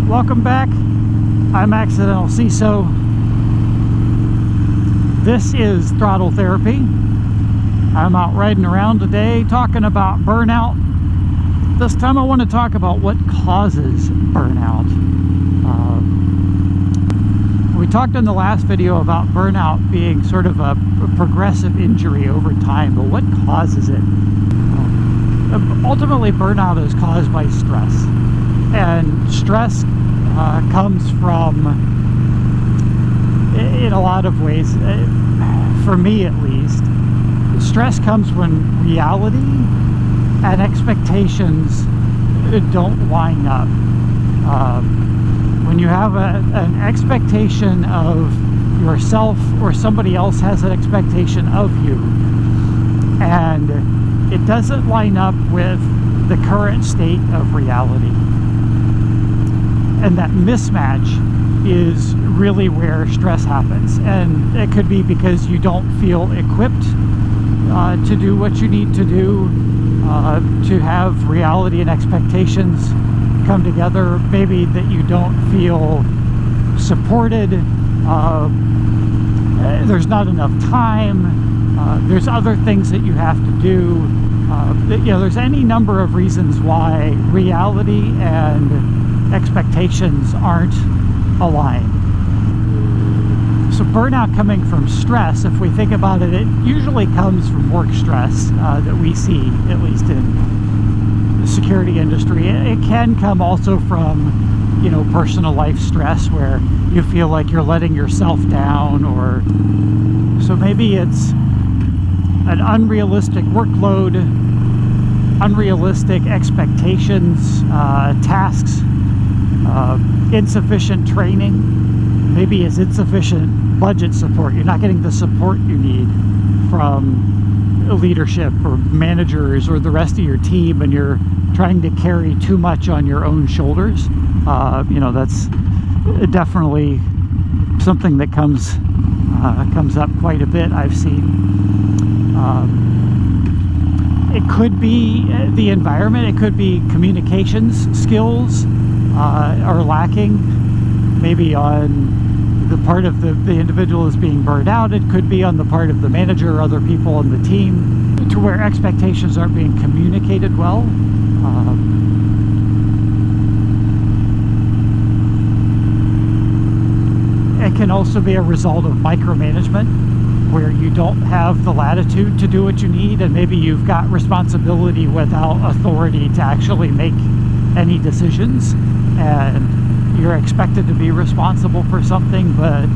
Welcome back. I'm Accidental CISO. This is Throttle Therapy. I'm out riding around today talking about burnout. This time I want to talk about what causes burnout. We talked in the last video about burnout being sort of a progressive injury over time, but what causes it? Ultimately, burnout is caused by stress. And stress comes from, in a lot of ways, for me at least, stress comes when reality and expectations don't line up. When you have an expectation of yourself, or somebody else has an expectation of you, and it doesn't line up with the current state of reality, and that mismatch is really where stress happens. And it could be because you don't feel equipped to do what you need to do, to have reality and expectations come together. Maybe that you don't feel supported, there's not enough time, there's other things that you have to do. There's any number of reasons why reality and expectations aren't aligned. So burnout coming from stress, if we think about it, it usually comes from work stress that we see, at least in the security industry. It can come also from, personal life stress, where you feel like you're letting yourself down, or so maybe it's an unrealistic workload, unrealistic expectations, tasks, insufficient training. Maybe it's insufficient budget support. You're not getting the support you need from leadership or managers or the rest of your team, and you're trying to carry too much on your own shoulders. That's definitely something that comes up quite a bit, I've seen. It could be the environment. It could be communications skills are lacking, maybe on the part of the individual is being burned out. It could be on the part of the manager or other people on the team, to where expectations aren't being communicated well. It can also be a result of micromanagement, where you don't have the latitude to do what you need, and maybe you've got responsibility without authority to actually make any decisions, and you're expected to be responsible for something, but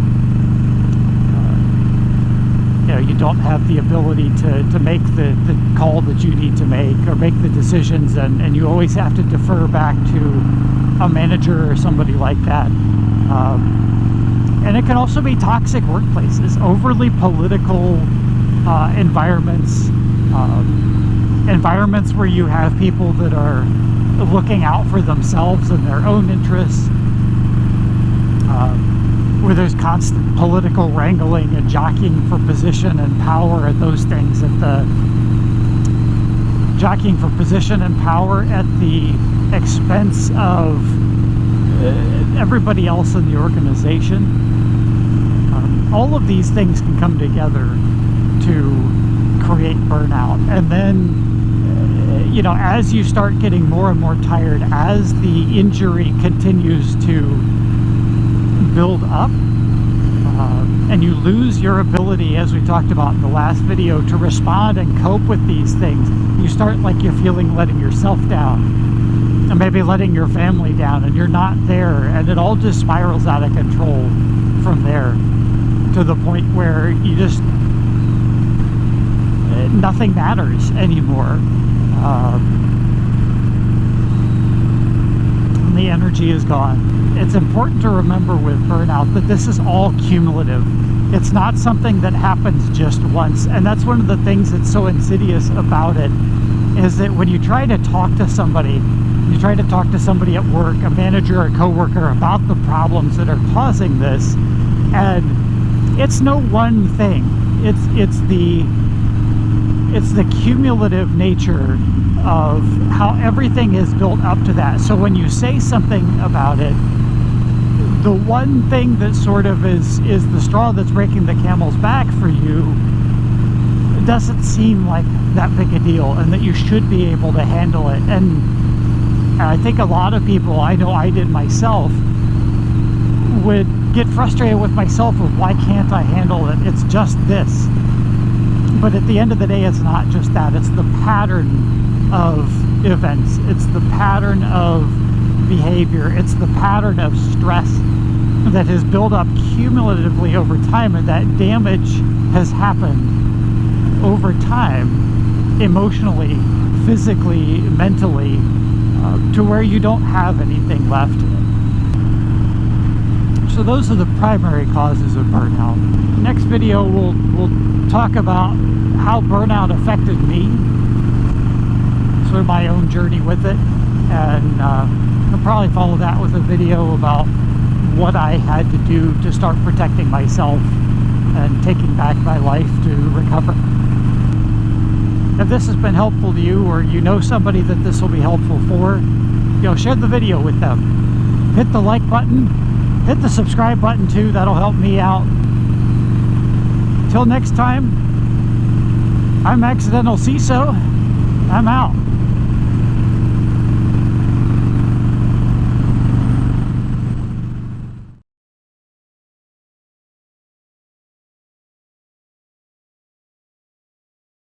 you don't have the ability to make the call that you need to make, or make the decisions, and you always have to defer back to a manager or somebody like that. And it can also be toxic workplaces, overly political environments, environments where you have people that are looking out for themselves and their own interests, where there's constant political wrangling and jockeying for position and power, and those things jockeying for position and power at the expense of everybody else in the organization. All of these things can come together to create burnout. And then, as you start getting more and more tired, as the injury continues to build up, and you lose your ability, as we talked about in the last video, to respond and cope with these things, you start you're feeling letting yourself down, and maybe letting your family down, and you're not there, and it all just spirals out of control from there, to the point where you just, nothing matters anymore. And the energy is gone. It's important to remember with burnout that this is all cumulative. It's not something that happens just once. And that's one of the things that's so insidious about it, is that when you try to talk to somebody at work, a manager or a coworker, about the problems that are causing this, and it's no one thing. It's the cumulative nature of how everything is built up to that. So when you say something about it, the one thing that sort of is the straw that's breaking the camel's back for you, it doesn't seem like that big a deal, and that you should be able to handle it. And I think a lot of people, I know I did myself, would get frustrated with myself of why can't I handle it? It's just this. But at the end of the day, it's not just that. It's the pattern of events. It's the pattern of behavior. It's the pattern of stress that has built up cumulatively over time, and that damage has happened over time, emotionally, physically, mentally, to where you don't have anything left. So those are the primary causes of burnout. Next video, we'll talk about how burnout affected me, sort of my own journey with it, and I'll probably follow that with a video about what I had to do to start protecting myself and taking back my life to recover. If this has been helpful to you, or you know somebody that this will be helpful for, share the video with them. Hit the like button, hit the subscribe button too, that'll help me out. Till next time, I'm Accidental CISO, I'm out.